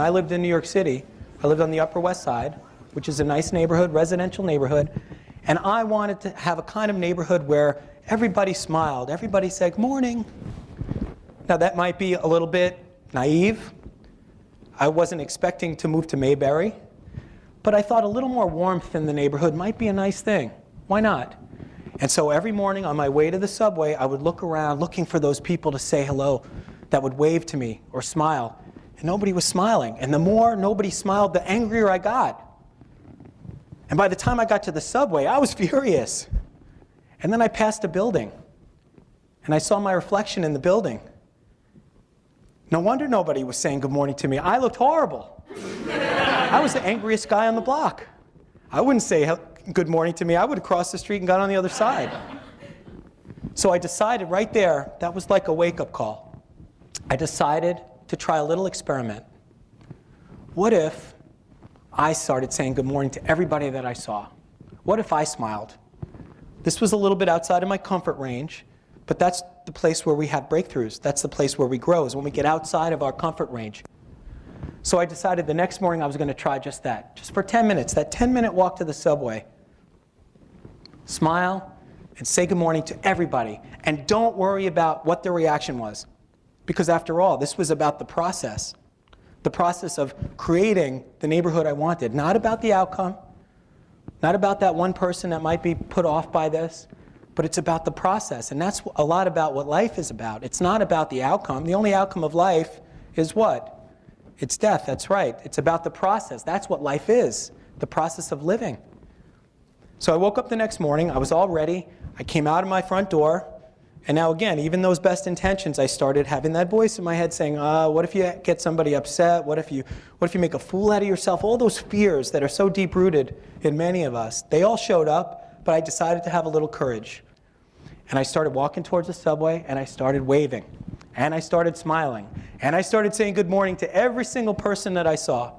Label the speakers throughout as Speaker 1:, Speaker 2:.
Speaker 1: I lived in New York City. I lived on the Upper West Side, which is a nice neighborhood, residential neighborhood. And I wanted to have a kind of neighborhood where everybody smiled. Everybody said, "Good morning." Now, that might be a little bit naive. I wasn't expecting to move to Mayberry. But I thought a little more warmth in the neighborhood might be a nice thing. Why not? And so every morning on my way to the subway, I would look around looking for those people to say hello, that would wave to me or smile. And nobody was smiling. And the more nobody smiled, the angrier I got. And by the time I got to the subway, I was furious. And then I passed a building. And I saw my reflection in the building. No wonder nobody was saying good morning to me. I looked horrible. I was the angriest guy on the block. I wouldn't say good morning to me. I would have crossed the street and got on the other side. So I decided right there, that was like a wake-up call. I decided to try a little experiment. What if I started saying good morning to everybody that I saw? What if I smiled? This was a little bit outside of my comfort range, but that's the place where we have breakthroughs. That's the place where we grow, is when we get outside of our comfort range. So I decided the next morning I was going to try just that, just for 10 minutes, that 10-minute walk to the subway. Smile and say good morning to everybody. And don't worry about what the reaction was. Because after all, this was about the process of creating the neighborhood I wanted. Not about the outcome, not about that one person that might be put off by this, but it's about the process. And that's a lot about what life is about. It's not about the outcome. The only outcome of life is what? It's death, that's right. It's about the process. That's what life is, the process of living. So I woke up the next morning. I was all ready. I came out of my front door. And now again, even those best intentions, I started having that voice in my head saying, what if you get somebody upset? What if you make a fool out of yourself? All those fears that are so deep-rooted in many of us, they all showed up, but I decided to have a little courage. And I started walking towards the subway, and I started waving. And I started smiling. And I started saying good morning to every single person that I saw.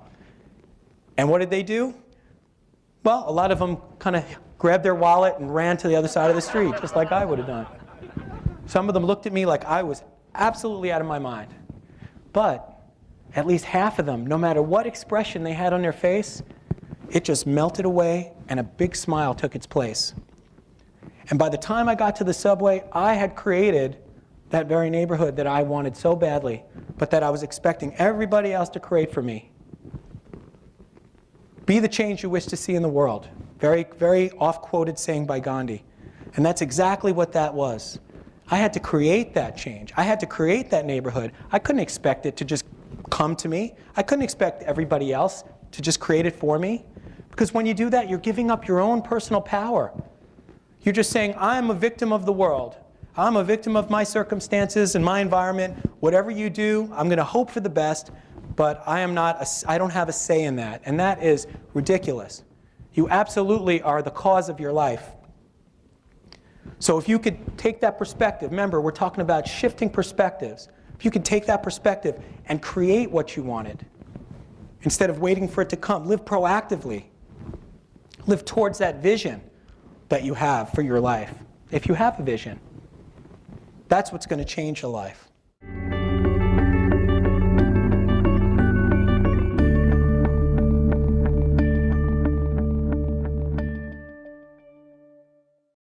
Speaker 1: And what did they do? Well, a lot of them kind of grabbed their wallet and ran to the other side of the street, just like I would have done. Some of them looked at me like I was absolutely out of my mind. But at least half of them, no matter what expression they had on their face, it just melted away and a big smile took its place. And by the time I got to the subway, I had created that very neighborhood that I wanted so badly, but that I was expecting everybody else to create for me. Be the change you wish to see in the world. Very, very oft-quoted saying by Gandhi. And that's exactly what that was. I had to create that change. I had to create that neighborhood. I couldn't expect it to just come to me. I couldn't expect everybody else to just create it for me. Because when you do that, you're giving up your own personal power. You're just saying, I'm a victim of the world. I'm a victim of my circumstances and my environment. Whatever you do, I'm going to hope for the best, but I don't have a say in that. And that is ridiculous. You absolutely are the cause of your life. So if you could take that perspective, remember, we're talking about shifting perspectives. If you could take that perspective and create what you wanted, instead of waiting for it to come, live proactively. Live towards that vision that you have for your life, if you have a vision. That's what's going to change your life.